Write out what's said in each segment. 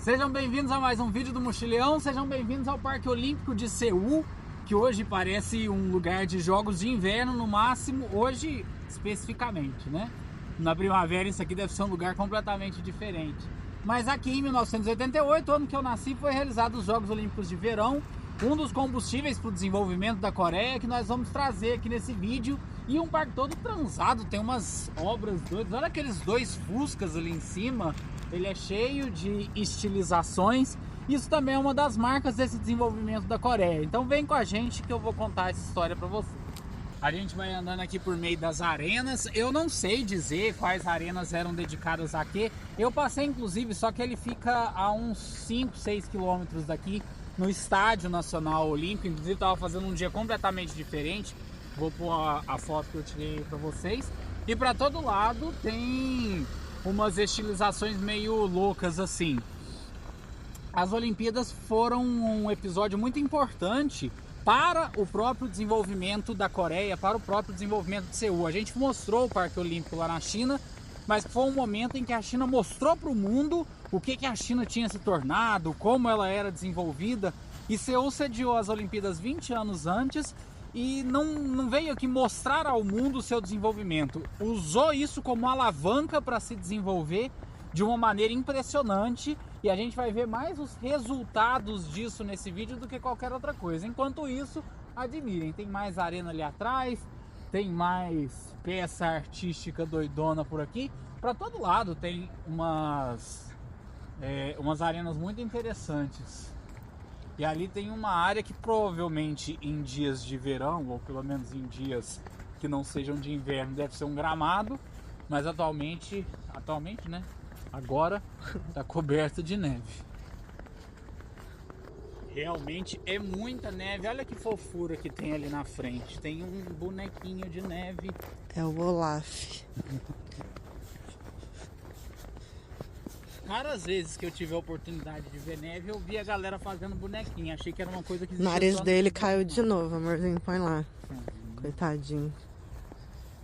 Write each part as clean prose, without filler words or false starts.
Sejam bem-vindos a mais um vídeo do Mochileão, sejam bem-vindos ao Parque Olímpico de Seul, que hoje parece um lugar de jogos de inverno no máximo, hoje especificamente, né? Na primavera isso aqui deve ser um lugar completamente diferente. Mas aqui em 1988, ano que eu nasci, foi realizado os Jogos Olímpicos de Verão, um dos combustíveis para o desenvolvimento da Coreia, que nós vamos trazer aqui nesse vídeo. E um parque todo transado, tem umas obras doidas, olha aqueles dois Fuscas ali em cima, ele é cheio de estilizações. Isso também é uma das marcas desse desenvolvimento da Coreia. Então vem com a gente que eu vou contar essa história para você. A gente vai andando aqui por meio das arenas. Eu não sei dizer quais arenas eram dedicadas a quê. Eu passei inclusive, só que ele fica a uns 5, 6 quilômetros daqui, no Estádio Nacional Olímpico. Inclusive estava fazendo um dia completamente diferente. Vou pôr a foto que eu tirei para vocês. E para todo lado tem umas estilizações meio loucas assim. As Olimpíadas foram um episódio muito importante para o próprio desenvolvimento da Coreia, para o próprio desenvolvimento de Seul. A gente mostrou o Parque Olímpico lá na China, mas foi um momento em que a China mostrou para o mundo o que a China tinha se tornado, como ela era desenvolvida. E Seul sediou as Olimpíadas 20 anos antes e não veio aqui mostrar ao mundo o seu desenvolvimento. Usou isso como alavanca para se desenvolver de uma maneira impressionante. E a gente vai ver mais os resultados disso nesse vídeo do que qualquer outra coisa. Enquanto isso, admirem, tem mais arena ali atrás, tem mais peça artística doidona por aqui. Para todo lado tem umas arenas muito interessantes. E ali tem uma área que provavelmente em dias de verão, ou pelo menos em dias que não sejam de inverno, deve ser um gramado. Mas atualmente, né? Agora está coberto de neve. Realmente é muita neve. Olha que fofura que tem ali na frente. Tem um bonequinho de neve. É o Olaf. Raras vezes que eu tive a oportunidade de ver neve, eu vi a galera fazendo bonequinho. Achei que era uma coisa que O nariz dele caiu de novo, amorzinho. Põe lá. Coitadinho.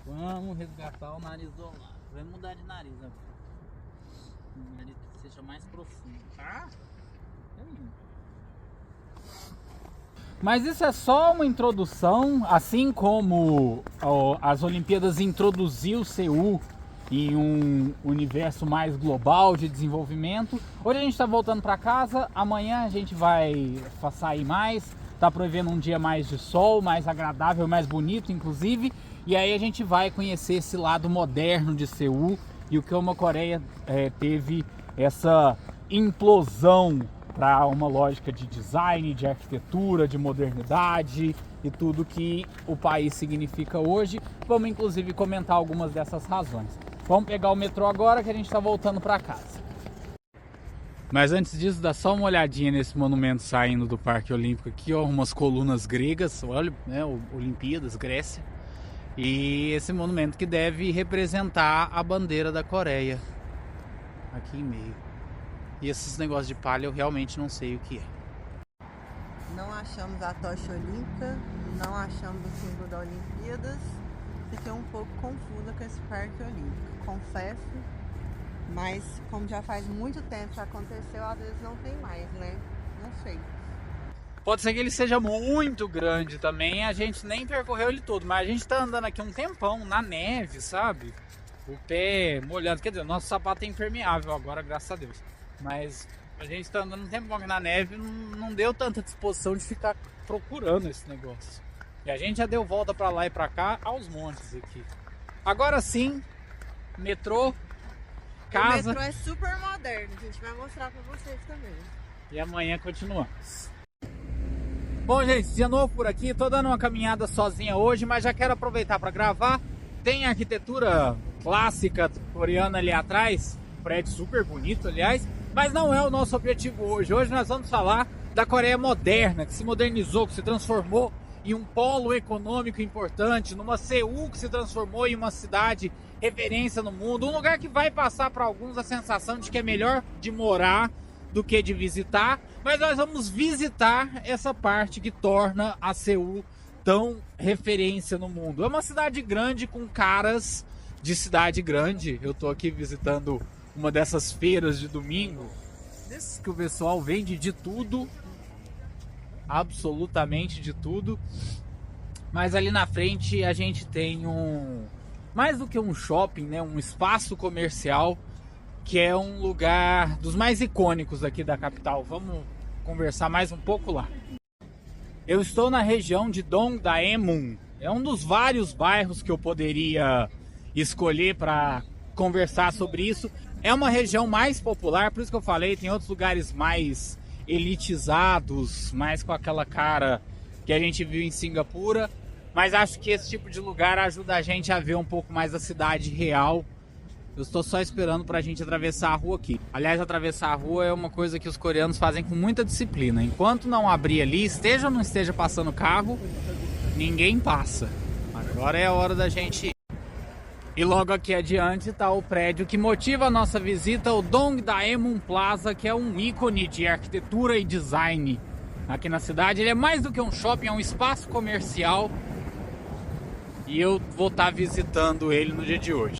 Vamos resgatar o nariz do Olaf. Vai mudar de nariz, ó. O nariz que seja mais profundo, tá? Mas isso é só uma introdução, assim como as Olimpíadas introduziu Seul em um universo mais global de desenvolvimento. Hoje a gente está voltando para casa, amanhã a gente vai sair mais, tá prevendo um dia mais de sol, mais agradável, mais bonito inclusive, e aí a gente vai conhecer esse lado moderno de Seul e o que a Coreia teve essa implosão para uma lógica de design, de arquitetura, de modernidade e tudo que o país significa hoje. Vamos inclusive comentar algumas dessas razões. Vamos pegar o metrô agora que a gente está voltando para casa. Mas antes disso, dá só uma olhadinha nesse monumento saindo do Parque Olímpico aqui, ó, umas colunas gregas, olha, né, Olimpíadas, Grécia. E esse monumento que deve representar a bandeira da Coreia, aqui em meio. E esses negócios de palha eu realmente não sei o que é. Não achamos a tocha olímpica, não achamos o símbolo da Olimpíadas. Fiquei um pouco confusa com esse Parque Olímpico, confesso. Mas como já faz muito tempo que aconteceu, às vezes não tem mais, né? Não sei. Pode ser que ele seja muito grande também, a gente nem percorreu ele todo, mas a gente tá andando aqui um tempão na neve, sabe? O pé molhado, quer dizer, nosso sapato é impermeável agora, graças a Deus. Mas a gente tá andando um tempão aqui na neve, não deu tanta disposição de ficar procurando esse negócio. E a gente já deu volta pra lá e pra cá aos montes aqui. Agora sim, metrô, casa. O metrô é super moderno, a gente vai mostrar pra vocês também. E amanhã continuamos. Bom, gente, de novo por aqui, tô dando uma caminhada sozinha hoje, mas já quero aproveitar para gravar. Tem a arquitetura clássica coreana ali atrás, prédio super bonito, aliás, mas não é o nosso objetivo hoje. Hoje nós vamos falar da Coreia moderna, que se modernizou, que se transformou em um polo econômico importante, numa Seul que se transformou em uma cidade referência no mundo, um lugar que vai passar para alguns a sensação de que é melhor de morar do que de visitar, mas nós vamos visitar essa parte que torna a Seul tão referência no mundo. É uma cidade grande com caras de cidade grande. Eu tô aqui visitando uma dessas feiras de domingo que o pessoal vende de tudo, absolutamente de tudo. Mas ali na frente a gente tem mais do que um shopping, né, um espaço comercial, que é um lugar dos mais icônicos aqui da capital. Vamos conversar mais um pouco lá. Eu estou na região de Dongdaemun. É um dos vários bairros que eu poderia escolher para conversar sobre isso. É uma região mais popular, por isso que eu falei, tem outros lugares mais elitizados, mais com aquela cara que a gente viu em Singapura. Mas acho que esse tipo de lugar ajuda a gente a ver um pouco mais da cidade real. Eu estou só esperando para a gente atravessar a rua aqui. Aliás, atravessar a rua é uma coisa que os coreanos fazem com muita disciplina. Enquanto não abrir ali, esteja ou não esteja passando carro, ninguém passa. Agora é a hora da gente ir. E logo aqui adiante está o prédio que motiva a nossa visita, o Dongdaemun Plaza, que é um ícone de arquitetura e design aqui na cidade. Ele é mais do que um shopping, é um espaço comercial. E eu vou estar visitando ele no dia de hoje.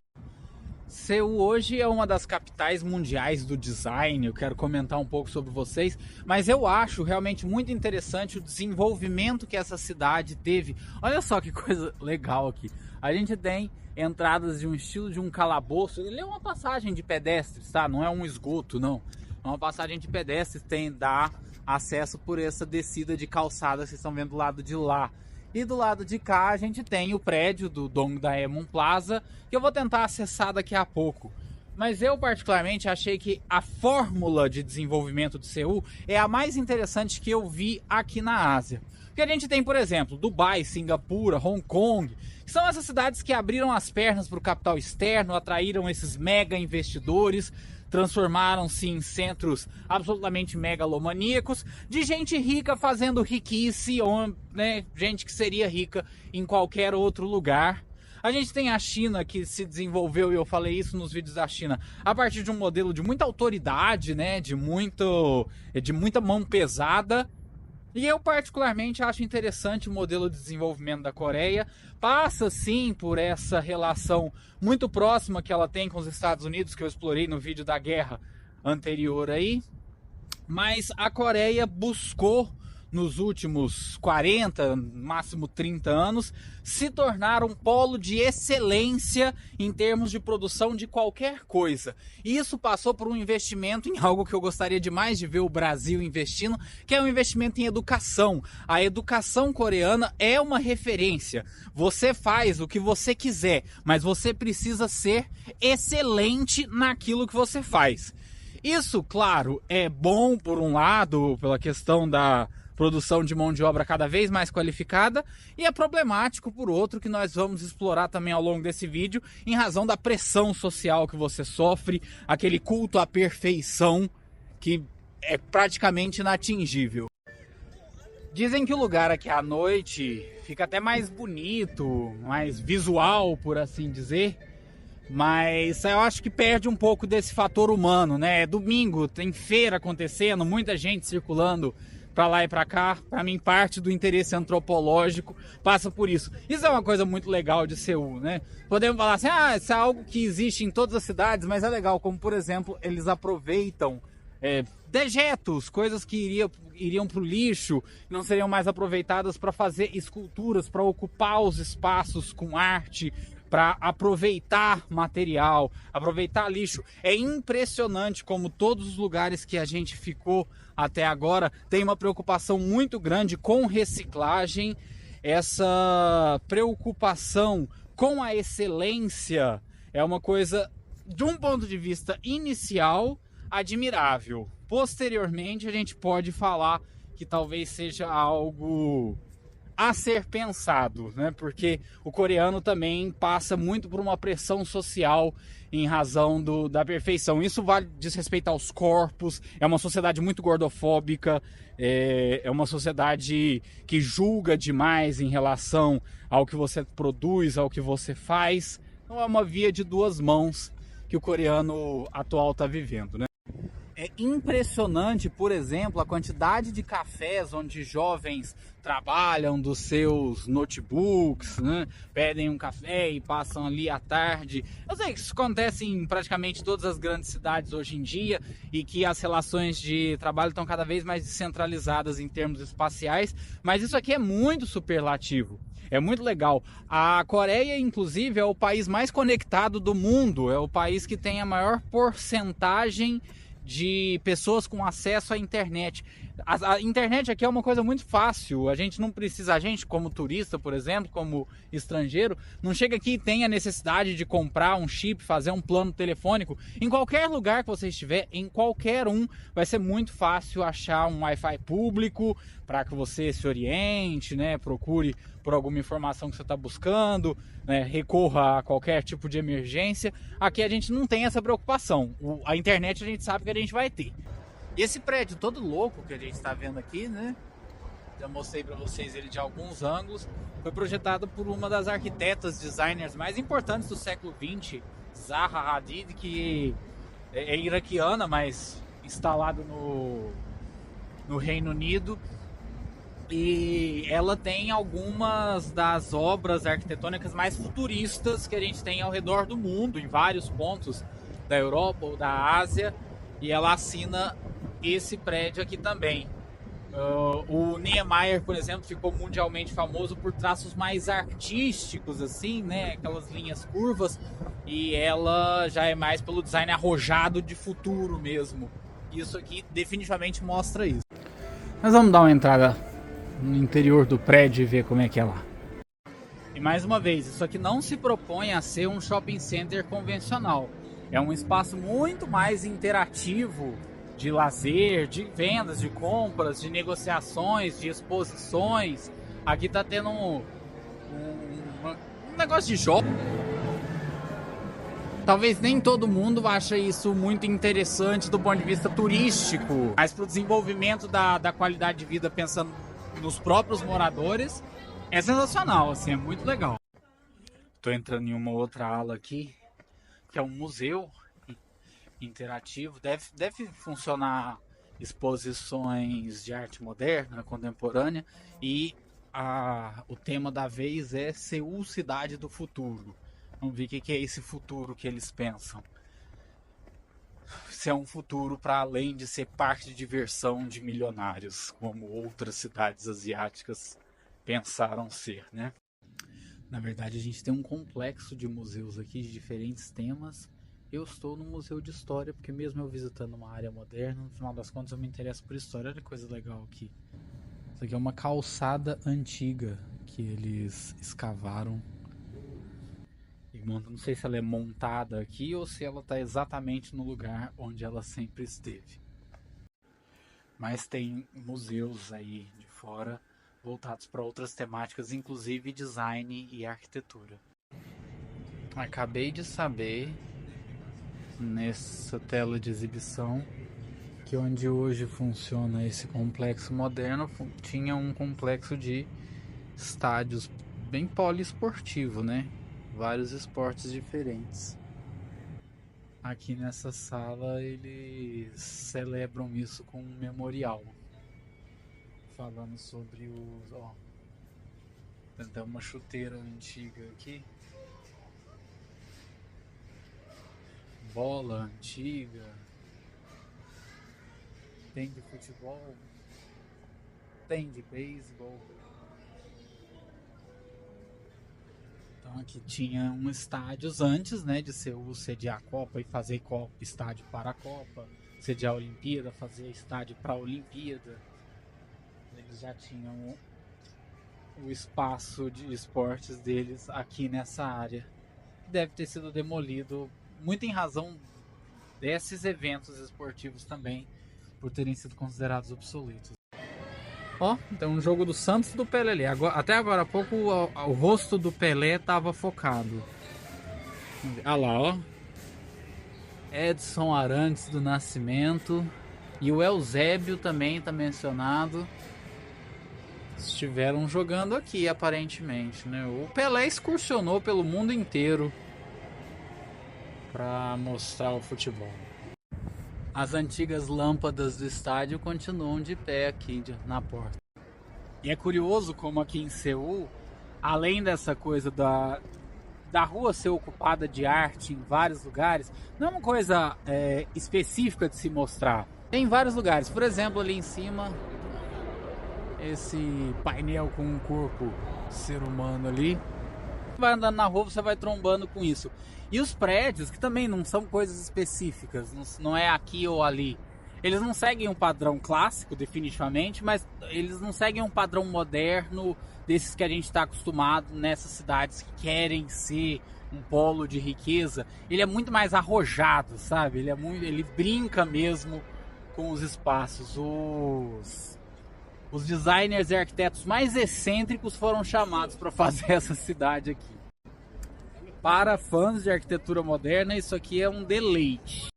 Seul hoje é uma das capitais mundiais do design, eu quero comentar um pouco sobre vocês, mas eu acho realmente muito interessante o desenvolvimento que essa cidade teve. Olha só que coisa legal aqui. A gente tem entradas de um estilo de um calabouço, ele é uma passagem de pedestres, tá? Não é um esgoto, não. É uma passagem de pedestres, dá acesso por essa descida de calçada que vocês estão vendo do lado de lá. E do lado de cá a gente tem o prédio do Dongdaemun Plaza, que eu vou tentar acessar daqui a pouco. Mas eu particularmente achei que a fórmula de desenvolvimento de Seul é a mais interessante que eu vi aqui na Ásia. Porque a gente tem, por exemplo, Dubai, Singapura, Hong Kong, que são essas cidades que abriram as pernas para o capital externo, atraíram esses mega investidores, transformaram-se em centros absolutamente megalomaníacos, de gente rica fazendo riquice, ou, né, gente que seria rica em qualquer outro lugar. A gente tem a China, que se desenvolveu, e eu falei isso nos vídeos da China, a partir de um modelo de muita autoridade, né, de muita mão pesada. E eu particularmente acho interessante o modelo de desenvolvimento da Coreia. Passa sim por essa relação muito próxima que ela tem com os Estados Unidos, que eu explorei no vídeo da guerra anterior aí. Mas a Coreia buscou, nos últimos 40, máximo 30 anos, se tornar um polo de excelência em termos de produção de qualquer coisa. E isso passou por um investimento em algo que eu gostaria demais de ver o Brasil investindo, que é um investimento em educação. A educação coreana é uma referência. Você faz o que você quiser, mas você precisa ser excelente naquilo que você faz. Isso, claro, é bom por um lado, pela questão da produção de mão de obra cada vez mais qualificada, e é problemático por outro, que nós vamos explorar também ao longo desse vídeo, em razão da pressão social que você sofre, aquele culto à perfeição que é praticamente inatingível. Dizem que o lugar aqui à noite fica até mais bonito, mais visual, por assim dizer, mas eu acho que perde um pouco desse fator humano, né? É domingo, tem feira acontecendo, muita gente circulando para lá e para cá. Para mim, parte do interesse antropológico passa por isso. Isso é uma coisa muito legal de Seul, né? Podemos falar assim, isso é algo que existe em todas as cidades, mas é legal, como por exemplo, eles aproveitam dejetos, coisas que iriam para o lixo, não seriam mais aproveitadas para fazer esculturas, para ocupar os espaços com arte, para aproveitar material, aproveitar lixo. É impressionante como todos os lugares que a gente ficou até agora tem uma preocupação muito grande com reciclagem, essa preocupação com a excelência é uma coisa, de um ponto de vista inicial, admirável. Posteriormente a gente pode falar que talvez seja algo a ser pensado, né? Porque o coreano também passa muito por uma pressão social em razão da perfeição. Isso diz respeito aos corpos, é uma sociedade muito gordofóbica, é uma sociedade que julga demais em relação ao que você produz, ao que você faz. Então é uma via de duas mãos que o coreano atual está vivendo, né? É impressionante, por exemplo, a quantidade de cafés onde jovens trabalham dos seus notebooks, né? Pedem um café e passam ali à tarde. Eu sei que isso acontece em praticamente todas as grandes cidades hoje em dia e que as relações de trabalho estão cada vez mais descentralizadas em termos espaciais, mas isso aqui é muito superlativo. É muito legal. A Coreia, inclusive, é o país mais conectado do mundo. É o país que tem a maior porcentagem de pessoas com acesso à internet. A internet aqui é uma coisa muito fácil. A gente não precisa, a gente como turista, por exemplo, como estrangeiro, não chega aqui e tem a necessidade de comprar um chip, fazer um plano telefônico. Em qualquer lugar que você estiver, em qualquer um, vai ser muito fácil achar um Wi-Fi público para que você se oriente, né? Procure por alguma informação que você está buscando, né? Recorra a qualquer tipo de emergência. Aqui a gente não tem essa preocupação. A internet a gente sabe que a gente vai ter. E esse prédio todo louco que a gente está vendo aqui, né? Já mostrei para vocês ele de alguns ângulos. Foi projetado por uma das arquitetas, designers mais importantes do século XX, Zaha Hadid, que é iraquiana, mas instalado no Reino Unido. E ela tem algumas das obras arquitetônicas mais futuristas que a gente tem ao redor do mundo, em vários pontos da Europa ou da Ásia. E ela assina esse prédio aqui também. O Niemeyer, por exemplo, ficou mundialmente famoso por traços mais artísticos, assim, né? Aquelas linhas curvas. E ela já é mais pelo design arrojado de futuro mesmo. Isso aqui definitivamente mostra isso. Mas vamos dar uma entrada no interior do prédio e ver como é que é lá. E mais uma vez, isso aqui não se propõe a ser um shopping center convencional. É um espaço muito mais interativo de lazer, de vendas, de compras, de negociações, de exposições. Aqui tá tendo um negócio de jogo. Talvez nem todo mundo ache isso muito interessante do ponto de vista turístico, mas para o desenvolvimento da qualidade de vida, pensando nos próprios moradores, é sensacional, assim, é muito legal. Tô entrando em uma outra ala aqui, que é um museu interativo. Deve funcionar exposições de arte moderna, contemporânea, e o tema da vez é Seul, cidade do futuro. Vamos ver o que é esse futuro que eles pensam. Se é um futuro para além de ser parque de diversão de milionários, como outras cidades asiáticas pensaram ser, né? Na verdade, a gente tem um complexo de museus aqui de diferentes temas. Eu estou no Museu de História, porque mesmo eu visitando uma área moderna, no final das contas eu me interesso por história. Olha que coisa legal aqui. Isso aqui é uma calçada antiga que eles escavaram. Não sei se ela é montada aqui ou se ela está exatamente no lugar onde ela sempre esteve. Mas tem museus aí de fora voltados para outras temáticas, inclusive design e arquitetura. Acabei de saber, nessa tela de exibição, que onde hoje funciona esse complexo moderno, tinha um complexo de estádios bem poliesportivo, né? Vários esportes diferentes. Aqui nessa sala eles celebram isso com um memorial, falando sobre os... Ó, tem até uma chuteira antiga aqui, bola antiga, tem de futebol, tem de beisebol. Então aqui tinha um estádios antes, né, de Seul sediar a Copa e fazer estádio para a Copa, sediar a Olimpíada, fazer estádio para a Olimpíada. Eles já tinham o espaço de esportes deles aqui nessa área. Deve ter sido demolido muito em razão desses eventos esportivos também, por terem sido considerados obsoletos. Ó, tem um jogo do Santos e do Pelé. Até agora há pouco o rosto do Pelé estava focado. Olha lá, ó. Edson Arantes do Nascimento. E o Eusébio também está mencionado. Estiveram jogando aqui, aparentemente, né? O Pelé excursionou pelo mundo inteiro para mostrar o futebol. As antigas lâmpadas do estádio continuam de pé aqui na porta. E é curioso como aqui em Seul, além dessa coisa da rua ser ocupada de arte em vários lugares, não é uma coisa específica de se mostrar. Tem em vários lugares. Por exemplo, ali em cima, esse painel com um corpo ser humano ali. Vai andando na rua, você vai trombando com isso. E os prédios, que também não são coisas específicas, não é aqui ou ali. Eles não seguem um padrão clássico, definitivamente, mas eles não seguem um padrão moderno desses que a gente está acostumado nessas cidades que querem ser um polo de riqueza. Ele é muito mais arrojado, sabe? Ele brinca mesmo com os espaços. Os designers e arquitetos mais excêntricos foram chamados para fazer essa cidade aqui. Para fãs de arquitetura moderna, isso aqui é um deleite.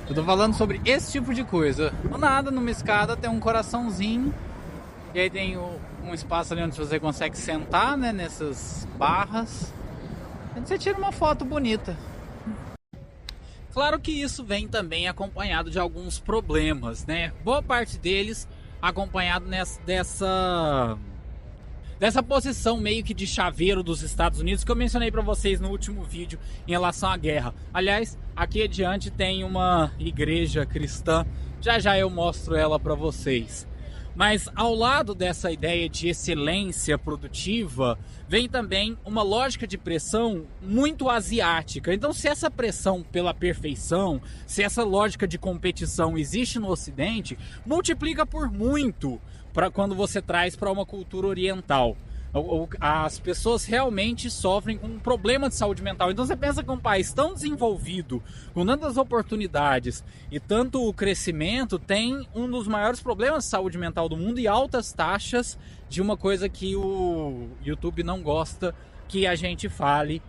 Eu tô falando sobre esse tipo de coisa. Do nada, numa escada tem um coraçãozinho. E aí tem um espaço ali onde você consegue sentar, né, nessas barras. E você tira uma foto bonita. Claro que isso vem também acompanhado de alguns problemas, né? Boa parte deles acompanhado dessa posição meio que de chaveiro dos Estados Unidos que eu mencionei para vocês no último vídeo em relação à guerra. Aliás, aqui adiante tem uma igreja cristã, já eu mostro ela para vocês. Mas ao lado dessa ideia de excelência produtiva, vem também uma lógica de pressão muito asiática. Então, se essa pressão pela perfeição, se essa lógica de competição existe no Ocidente, multiplica por muito para quando você traz para uma cultura oriental. As pessoas realmente sofrem com um problema de saúde mental. Então você pensa que um país tão desenvolvido, com tantas oportunidades e tanto crescimento, tem um dos maiores problemas de saúde mental do mundo e altas taxas de uma coisa que o YouTube não gosta que a gente fale.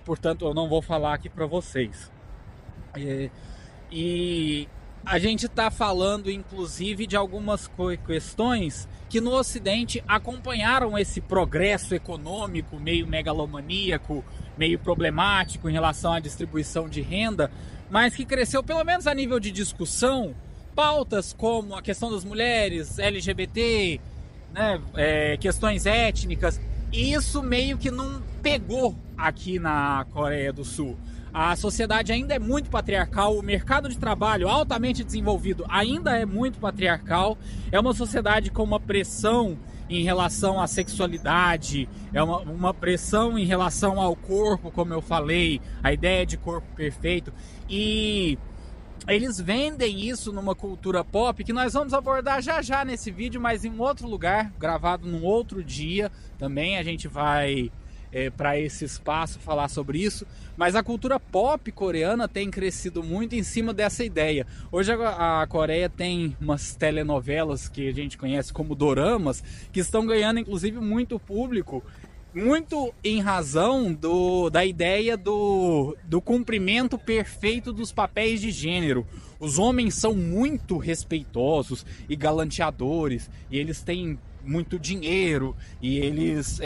Portanto, eu não vou falar aqui para vocês. E a gente está falando, inclusive, de algumas questões que no Ocidente acompanharam esse progresso econômico meio megalomaníaco, meio problemático em relação à distribuição de renda, mas que cresceu, pelo menos a nível de discussão, pautas como a questão das mulheres, LGBT, né, questões étnicas, e isso meio que não pegou aqui na Coreia do Sul. A sociedade ainda é muito patriarcal, o mercado de trabalho altamente desenvolvido ainda é muito patriarcal, é uma sociedade com uma pressão em relação à sexualidade, é uma pressão em relação ao corpo, como eu falei, a ideia de corpo perfeito, e eles vendem isso numa cultura pop que nós vamos abordar já nesse vídeo, mas em um outro lugar, gravado num outro dia também. A gente vai para esse espaço falar sobre isso, mas a cultura pop coreana tem crescido muito em cima dessa ideia. Hoje a Coreia tem umas telenovelas que a gente conhece como doramas, que estão ganhando inclusive muito público, muito em razão da ideia do cumprimento perfeito dos papéis de gênero. Os homens são muito respeitosos e galanteadores, e eles têm muito dinheiro, e eles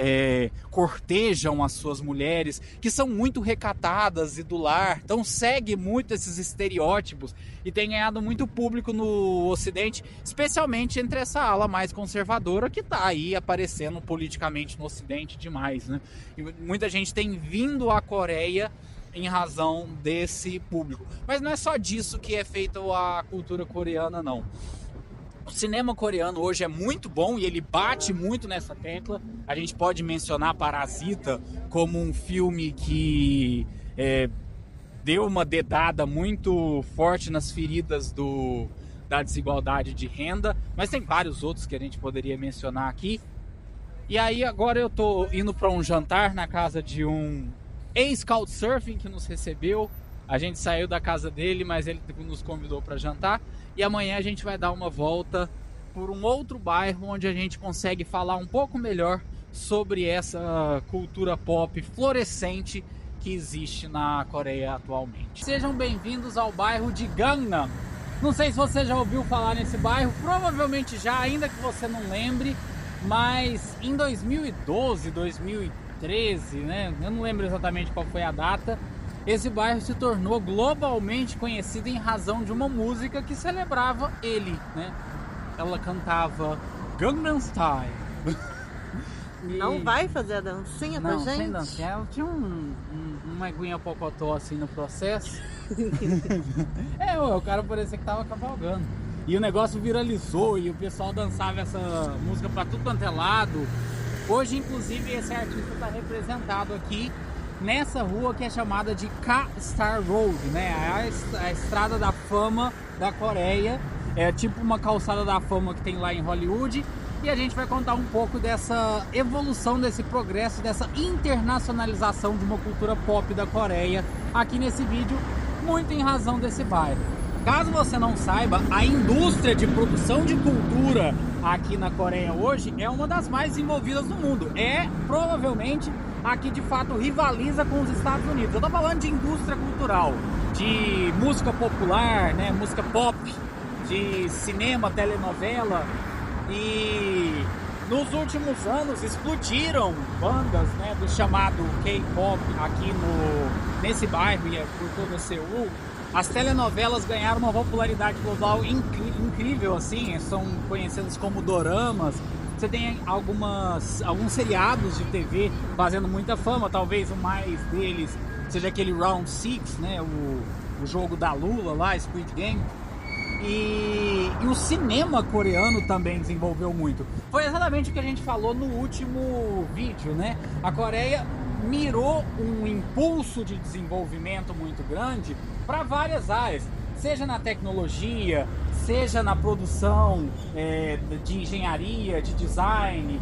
cortejam as suas mulheres, que são muito recatadas e do lar. Então segue muito esses estereótipos e tem ganhado muito público no Ocidente, especialmente entre essa ala mais conservadora que está aí aparecendo politicamente no Ocidente demais, né? E muita gente tem vindo à Coreia em razão desse público. Mas não é só disso que é feita a cultura coreana, não. O cinema coreano hoje é muito bom e ele bate muito nessa tecla. A gente pode mencionar Parasita como um filme que deu uma dedada muito forte nas feridas da desigualdade de renda, mas tem vários outros que a gente poderia mencionar aqui. E aí agora eu tô indo para um jantar na casa de um ex-Couchsurfing que nos recebeu. A gente saiu da casa dele, mas ele nos convidou para jantar. E amanhã a gente vai dar uma volta por um outro bairro onde a gente consegue falar um pouco melhor sobre essa cultura pop florescente que existe na Coreia atualmente. Sejam bem-vindos ao bairro de Gangnam. Não sei se você já ouviu falar nesse bairro, provavelmente já, ainda que você não lembre, mas em 2012, 2013, né? Eu não lembro exatamente qual foi a data, esse bairro se tornou globalmente conhecido em razão de uma música que celebrava ele, né? Ela cantava Gangnam Style. Não vai fazer a dancinha pra gente? Não, sem dancinha. Ela tinha uma aguinha pocotó assim no processo. O cara parecia que tava cavalgando. E o negócio viralizou e o pessoal dançava essa música pra tudo quanto é lado. Hoje, inclusive, esse artista está representado aqui nessa rua que é chamada de K-Star Road, né? A estrada da fama da Coreia. É tipo uma calçada da fama que tem lá em Hollywood. E a gente vai contar um pouco dessa evolução, desse progresso, dessa internacionalização de uma cultura pop da Coreia aqui nesse vídeo, muito em razão desse bairro. Caso você não saiba, a indústria de produção de cultura aqui na Coreia hoje é uma das mais desenvolvidas do mundo. É provavelmente a que de fato rivaliza com os Estados Unidos. Eu tô falando de indústria cultural, de música popular, né, música pop, de cinema, telenovela. E nos últimos anos explodiram bandas, né, do chamado K-pop aqui nesse bairro e por todo Seul. As telenovelas ganharam uma popularidade global incrível, assim, são conhecidas como doramas. Você tem alguns seriados de TV fazendo muita fama, talvez o mais deles seja aquele Round 6, né, o jogo da Lula lá, Squid Game. E o cinema coreano também desenvolveu muito. Foi exatamente o que a gente falou no último vídeo, né? A Coreia mirou um impulso de desenvolvimento muito grande para várias áreas, seja na tecnologia, seja na produção de engenharia, de design,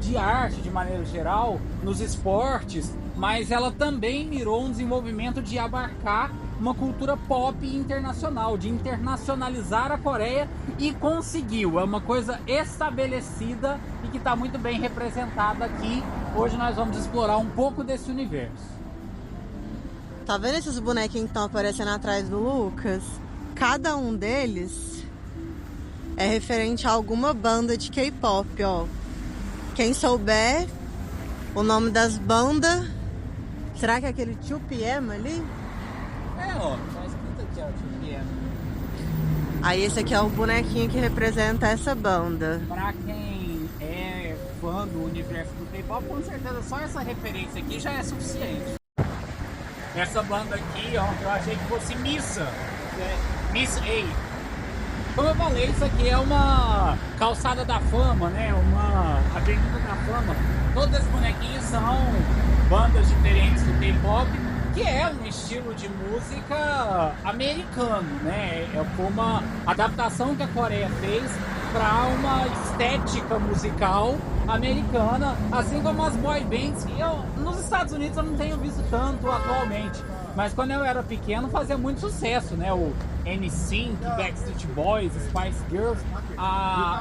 de arte de maneira geral, nos esportes, mas ela também mirou um desenvolvimento de abarcar uma cultura pop internacional, de internacionalizar a Coreia, e conseguiu. É uma coisa estabelecida e que está muito bem representada aqui. Hoje nós vamos explorar um pouco desse universo. Tá vendo esses bonequinhos que estão aparecendo atrás do Lucas? Cada um deles é referente a alguma banda de K-pop, ó. Quem souber o nome das bandas, será que é aquele 2PM ali? Tá escrito aqui, ó, 2PM. Aí esse aqui é o bonequinho que representa essa banda. Pra quem é fã do universo do K-pop, com certeza só essa referência aqui já é suficiente. Essa banda aqui, ó, eu achei que fosse Missa, Miss A. Como eu falei, isso aqui é uma calçada da fama, né? Uma avenida da fama. Todos esses bonequinhos são bandas diferentes do K-pop, que é um estilo de música americano, né? É uma adaptação que a Coreia fez para uma estética musical americana, assim como as boy bands. Nos Estados Unidos eu não tenho visto tanto atualmente, mas quando eu era pequeno fazia muito sucesso, né? O NSYNC, Backstreet Boys, Spice Girls.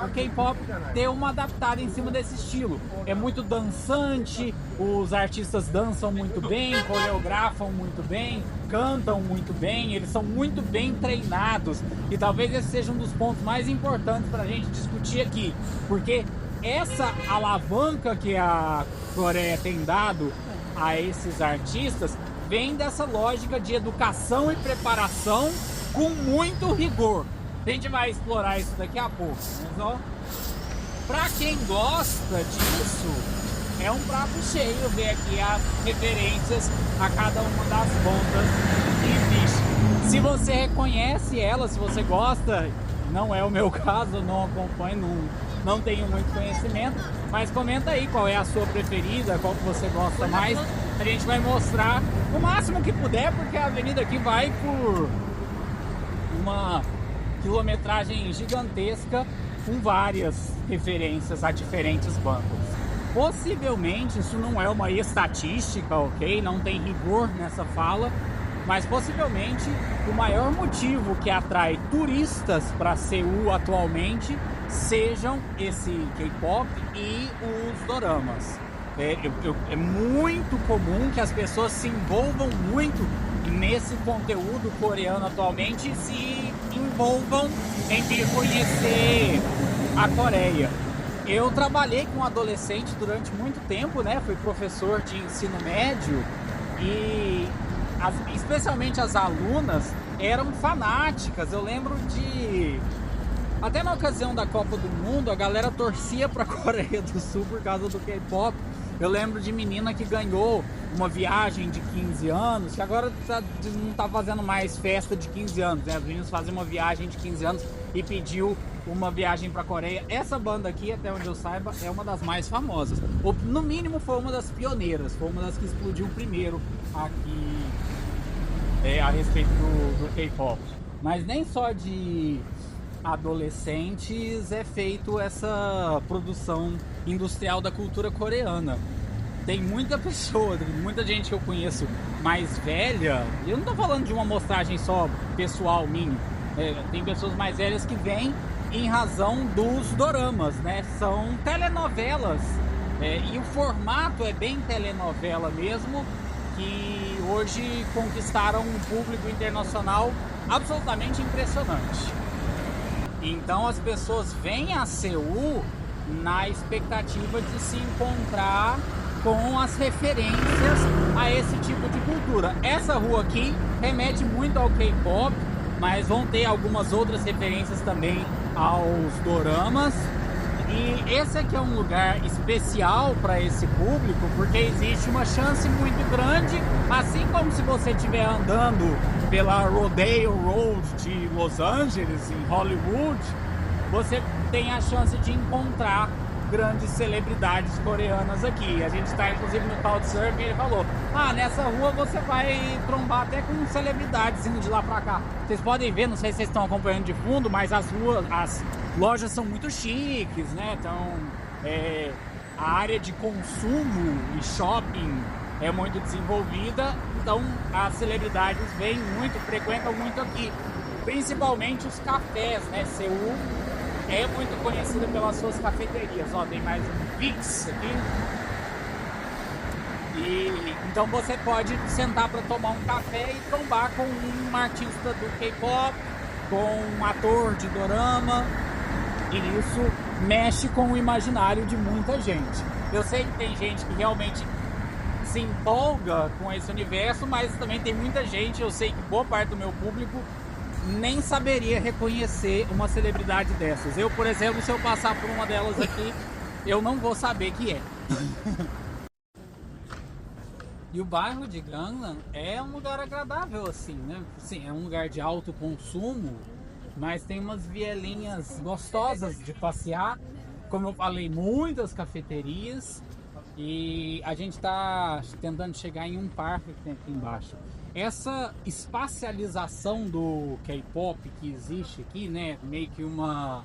O K-pop deu uma adaptada em cima desse estilo. É muito dançante, os artistas dançam muito bem, coreografam muito bem, cantam muito bem, eles são muito bem treinados. E talvez esse seja um dos pontos mais importantes para a gente discutir aqui, porque essa alavanca que a Coreia tem dado a esses artistas vem dessa lógica de educação e preparação com muito rigor. A gente vai explorar isso daqui a pouco, mas ó, pra quem gosta disso, é um prato cheio ver aqui as referências a cada uma das bandas que existe. Se você reconhece ela, se você gosta, não é o meu caso, não acompanho, não tenho muito conhecimento, mas comenta aí qual é a sua preferida, qual que você gosta mais. A gente vai mostrar o máximo que puder, porque a avenida aqui vai por uma quilometragem gigantesca com várias referências a diferentes bandas. Possivelmente, isso não é uma estatística, ok? Não tem rigor nessa fala, mas possivelmente o maior motivo que atrai turistas para Seul atualmente sejam esse K-pop e os doramas. É muito comum que as pessoas se envolvam muito nesse conteúdo coreano atualmente e se envolvam em conhecer a Coreia. Eu trabalhei com adolescente durante muito tempo, né? Fui professor de ensino médio e especialmente as alunas, eram fanáticas. Eu lembro de... Até na ocasião da Copa do Mundo, a galera torcia pra Coreia do Sul por causa do K-pop. Eu lembro de menina que ganhou uma viagem de 15 anos, que agora não tá fazendo mais festa de 15 anos, né? As meninas fazem uma viagem de 15 anos e pediu uma viagem pra Coreia. Essa banda aqui, até onde eu saiba, é uma das mais famosas. Ou, no mínimo, foi uma das pioneiras, foi uma das que explodiu primeiro aqui a respeito do K-pop. Mas nem só de adolescentes é feito essa produção industrial da cultura coreana. Tem muita pessoa, muita gente que eu conheço mais velha, eu não tô falando de uma amostragem só pessoal minha, tem pessoas mais velhas que vêm em razão dos doramas, né? São telenovelas, e o formato é bem telenovela mesmo, que hoje conquistaram um público internacional absolutamente impressionante. Então as pessoas vêm a Seul na expectativa de se encontrar com as referências a esse tipo de cultura. Essa rua aqui remete muito ao K-pop, mas vão ter algumas outras referências também aos doramas. E esse aqui é um lugar especial para esse público, porque existe uma chance muito grande, assim como se você estiver andando pela Rodeo Road de Los Angeles, em Hollywood, você tem a chance de encontrar grandes celebridades coreanas aqui. A gente está inclusive no Couchsurfing e ele falou: nessa rua você vai trombar até com celebridades indo de lá pra cá. Vocês podem ver, não sei se vocês estão acompanhando de fundo, mas as lojas são muito chiques, né? Então a área de consumo e shopping é muito desenvolvida, então as celebridades vêm muito, frequentam muito aqui, principalmente os cafés, né? Seul é muito conhecida pelas suas cafeterias. Ó, tem mais um Vix aqui. E então você pode sentar para tomar um café e trombar com um artista do K-pop, com um ator de dorama. E isso mexe com o imaginário de muita gente. Eu sei que tem gente que realmente se empolga com esse universo, mas também tem muita gente, eu sei que boa parte do meu público nem saberia reconhecer uma celebridade dessas. Eu, por exemplo, se eu passar por uma delas aqui, eu não vou saber que é. E o bairro de Gangnam é um lugar agradável, assim, né? Sim, é um lugar de alto consumo, mas tem umas vielinhas gostosas de passear. Como eu falei, muitas cafeterias. E a gente está tentando chegar em um parque que tem aqui embaixo. Essa espacialização do K-pop que existe aqui, né, meio que uma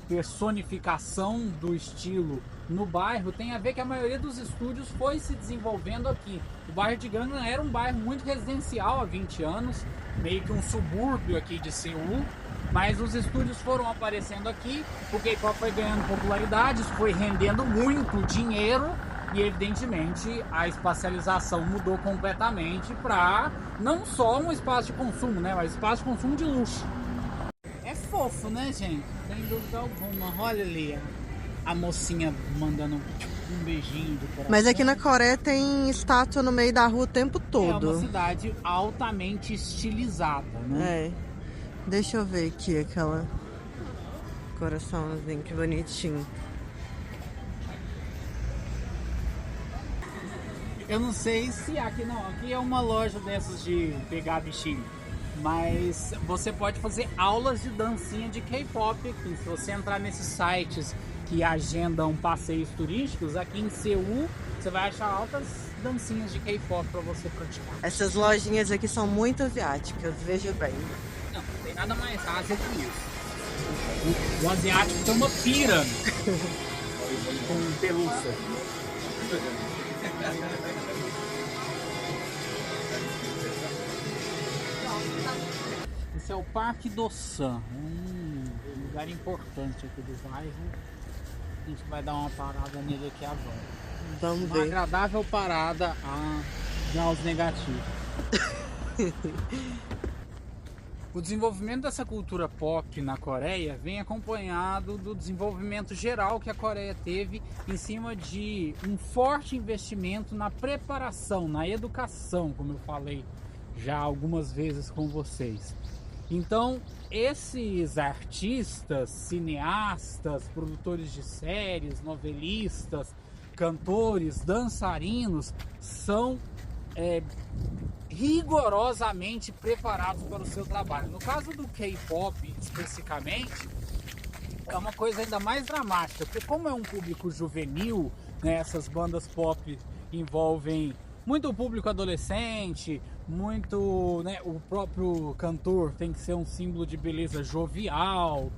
personificação do estilo no bairro, tem a ver que a maioria dos estúdios foi se desenvolvendo aqui. O bairro de Gangnam era um bairro muito residencial há 20 anos, meio que um subúrbio aqui de Seul, mas os estúdios foram aparecendo aqui, o K-pop foi ganhando popularidade, isso foi rendendo muito dinheiro. E evidentemente a espacialização mudou completamente para não só um espaço de consumo, né, mas espaço de consumo de luxo. É fofo, né, gente? Sem dúvida alguma. Olha ali a mocinha mandando um beijinho do coração. Mas aqui na Coreia tem estátua no meio da rua o tempo todo. É uma cidade altamente estilizada, né? Deixa eu ver aqui aquela coraçãozinho, que bonitinho. Eu não sei se aqui não, aqui é uma loja dessas de pegar bichinho, mas você pode fazer aulas de dancinha de K-pop aqui. Se você entrar nesses sites que agendam passeios turísticos, aqui em Seul, você vai achar altas dancinhas de K-pop para você praticar. Essas lojinhas aqui são muito asiáticas, veja bem. Não tem nada mais Ásia que isso. O asiático tem uma pira com pelúcia. Esse é o Parque do Sun, um lugar importante aqui do bairro. A gente vai dar uma parada nele aqui agora. Vamos ver. Uma agradável parada a graus negativos. O desenvolvimento dessa cultura pop na Coreia vem acompanhado do desenvolvimento geral que a Coreia teve em cima de um forte investimento na preparação, na educação, como eu falei já algumas vezes com vocês. Então, esses artistas, cineastas, produtores de séries, novelistas, cantores, dançarinos são rigorosamente preparados para o seu trabalho. No caso do K-pop especificamente, é uma coisa ainda mais dramática, porque como é um público juvenil, né, essas bandas pop envolvem muito o público adolescente, muito, né, o próprio cantor tem que ser um símbolo de beleza jovial.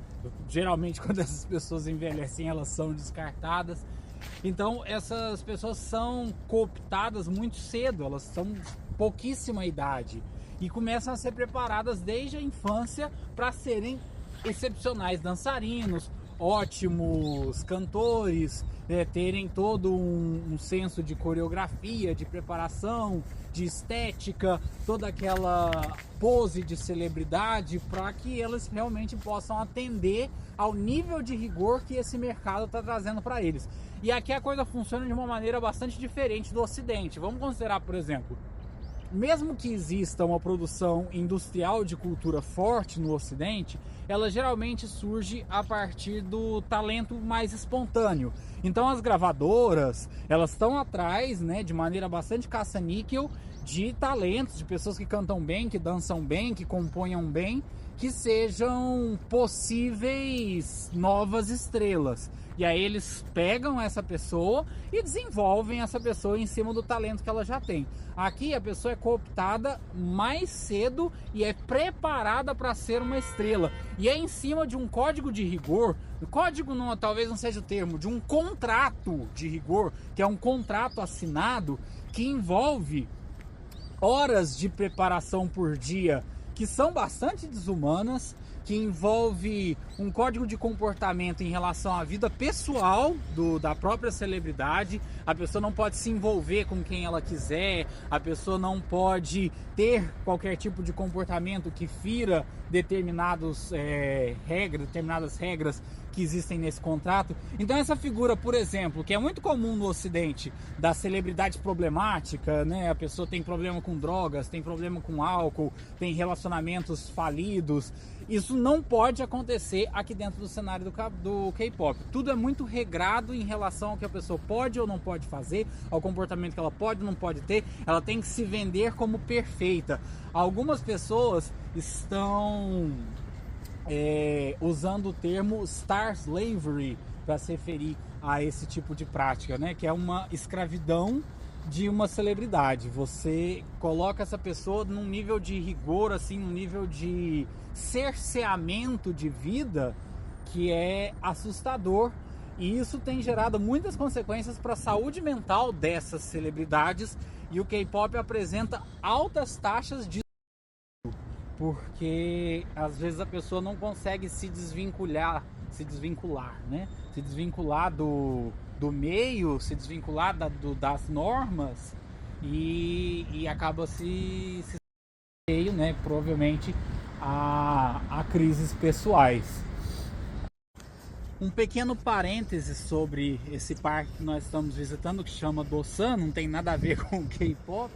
Geralmente quando essas pessoas envelhecem, elas são descartadas. Então essas pessoas são cooptadas muito cedo, elas são pouquíssima idade e começam a ser preparadas desde a infância para serem excepcionais dançarinos, ótimos cantores, terem todo um senso de coreografia, de preparação, de estética, toda aquela pose de celebridade para que eles realmente possam atender ao nível de rigor que esse mercado está trazendo para eles. E aqui a coisa funciona de uma maneira bastante diferente do Ocidente. Vamos considerar, por exemplo, mesmo que exista uma produção industrial de cultura forte no Ocidente, ela geralmente surge a partir do talento mais espontâneo. Então as gravadoras, elas estão atrás, né, de maneira bastante caça-níquel, de talentos, de pessoas que cantam bem, que dançam bem, que componham bem, que sejam possíveis novas estrelas. E aí eles pegam essa pessoa e desenvolvem essa pessoa em cima do talento que ela já tem. Aqui a pessoa é cooptada mais cedo e é preparada para ser uma estrela. E é em cima de um código de rigor, código não, talvez não seja o termo, de um contrato de rigor, que é um contrato assinado que envolve horas de preparação por dia que são bastante desumanas, que envolve um código de comportamento em relação à vida pessoal da própria celebridade. A pessoa não pode se envolver com quem ela quiser, a pessoa não pode ter qualquer tipo de comportamento que fira determinadas regras que existem nesse contrato. Então essa figura, por exemplo, que é muito comum no Ocidente, da celebridade problemática, né? A pessoa tem problema com drogas, tem problema com álcool, tem relacionamentos falidos. Isso não pode acontecer aqui dentro do cenário do K-pop. Tudo é muito regrado em relação ao que a pessoa pode ou não pode fazer, ao comportamento que ela pode ou não pode ter. Ela tem que se vender como perfeita. Algumas pessoas estão usando o termo Star Slavery para se referir a esse tipo de prática, né? Que é uma escravidão de uma celebridade. Você coloca essa pessoa num nível de rigor, assim, num nível de cerceamento de vida que é assustador, e isso tem gerado muitas consequências para a saúde mental dessas celebridades, e o K-pop apresenta altas taxas de porque às vezes a pessoa não consegue se desvincular, né? Se desvincular do meio, se desvincular das normas e acaba se meio, né? Provavelmente a crises pessoais. Um pequeno parêntese sobre esse parque que nós estamos visitando, que chama Dosan, não tem nada a ver com o K-pop,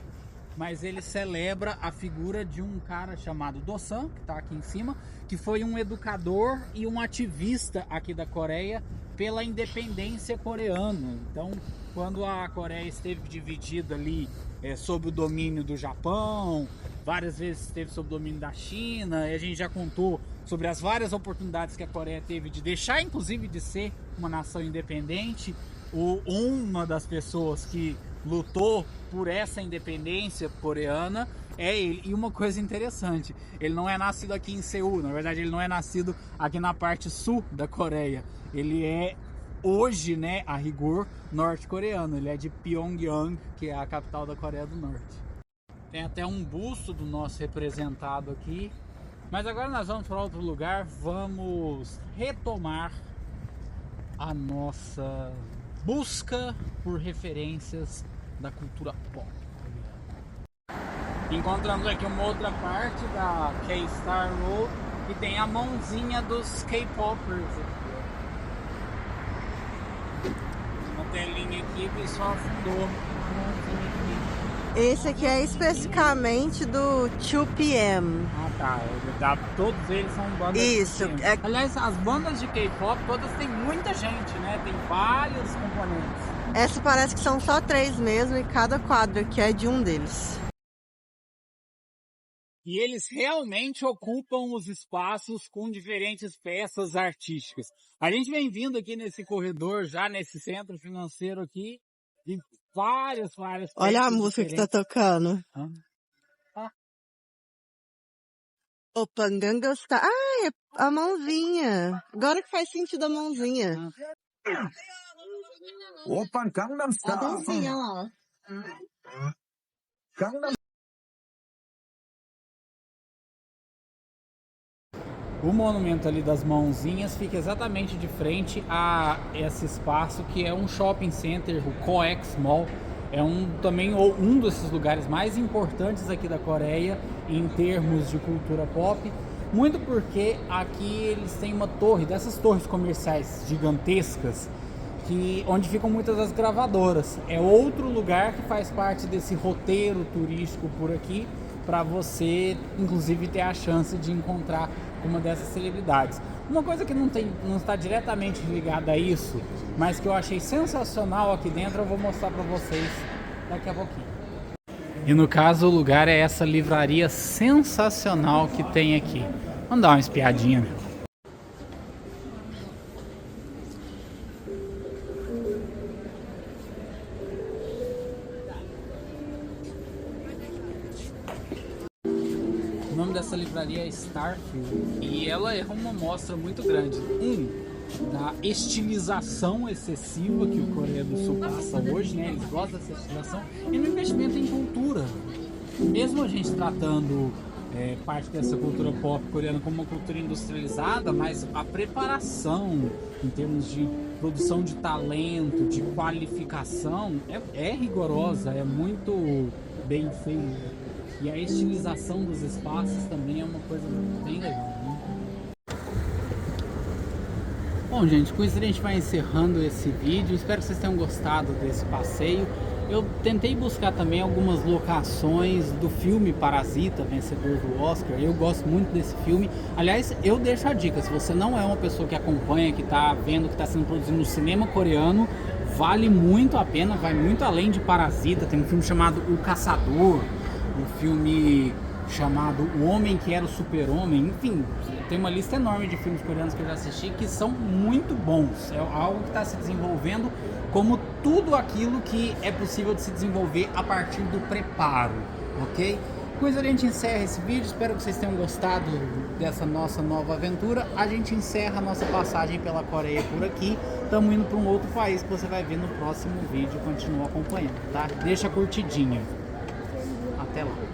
mas ele celebra a figura de um cara chamado Dosan, que está aqui em cima, que foi um educador e um ativista aqui da Coreia pela independência coreana. Então, quando a Coreia esteve dividida ali sob o domínio do Japão, várias vezes esteve sob o domínio da China, e a gente já contou sobre as várias oportunidades que a Coreia teve de deixar, inclusive, de ser uma nação independente. Uma das pessoas que lutou por essa independência coreana é ele. E uma coisa interessante, ele não é nascido aqui em Seul, na verdade ele não é nascido aqui na parte sul da Coreia, ele é hoje, né, a rigor, norte-coreano, ele é de Pyongyang, que é a capital da Coreia do Norte. Tem até um busto do nosso representado aqui, mas agora nós vamos para outro lugar, vamos retomar a nossa busca por referências da cultura pop. Encontramos aqui uma outra parte da K-Star Road e tem a mãozinha dos K-Poppers. Uma telinha aqui, o pessoal afundou a mãozinha aqui. Esse aqui é especificamente do 2PM. Ah tá, todos eles são bandas. Isso, de Aliás, as bandas de K-pop todas têm muita gente, né? Tem vários componentes. Essa parece que são só 3 mesmo e cada quadro aqui é de um deles. E eles realmente ocupam os espaços com diferentes peças artísticas. A gente vem vindo aqui nesse corredor, já nesse centro financeiro aqui, e várias Olha a peças música que tá diferentes. tocando. Opa, Gangnam Style. Ah, é a mãozinha. Agora que faz sentido a mãozinha. Opa, Gangnam A Style. dancinha lá. Gangnam O monumento ali das mãozinhas fica exatamente de frente a esse espaço que é um shopping center, o Coex Mall. É também um desses lugares mais importantes aqui da Coreia em termos de cultura pop. Muito porque aqui eles têm uma torre, dessas torres comerciais gigantescas, onde ficam muitas das gravadoras. É outro lugar que faz parte desse roteiro turístico por aqui, para você, inclusive, ter a chance de encontrar uma dessas celebridades. Uma coisa que não está diretamente ligada a isso, mas que eu achei sensacional aqui dentro, eu vou mostrar para vocês daqui a pouquinho. E no caso, o lugar é essa livraria sensacional que tem aqui. Vamos dar uma espiadinha. O nome dessa livraria é Starfield e ela é uma mostra muito grande. Da estilização excessiva que o Coreia do Sul passa hoje, né? Eles gostam dessa estilização e no investimento em cultura. Mesmo a gente tratando parte dessa cultura pop coreana como uma cultura industrializada, mas a preparação em termos de produção de talento, de qualificação é rigorosa, é muito bem feita. E a estilização dos espaços também é uma coisa bem legal, né? Bom, gente, com isso a gente vai encerrando esse vídeo. Espero que vocês tenham gostado desse passeio. Eu tentei buscar também algumas locações do filme Parasita, vencedor do Oscar. Eu gosto muito desse filme. Aliás, eu deixo a dica, se você não é uma pessoa que acompanha, que está vendo, que está sendo produzido no cinema coreano, vale muito a pena, vai muito além de Parasita. Tem um filme chamado O Caçador, um filme chamado O Homem que Era o Super-Homem. Enfim, tem uma lista enorme de filmes coreanos que eu já assisti que são muito bons. É algo que está se desenvolvendo como tudo aquilo que é possível de se desenvolver a partir do preparo, ok? Com isso a gente encerra esse vídeo, espero que vocês tenham gostado dessa nossa nova aventura. A gente encerra a nossa passagem pela Coreia por aqui. Estamos indo para um outro país que você vai ver no próximo vídeo. Continua acompanhando, tá? Deixa a curtidinha. Até lá.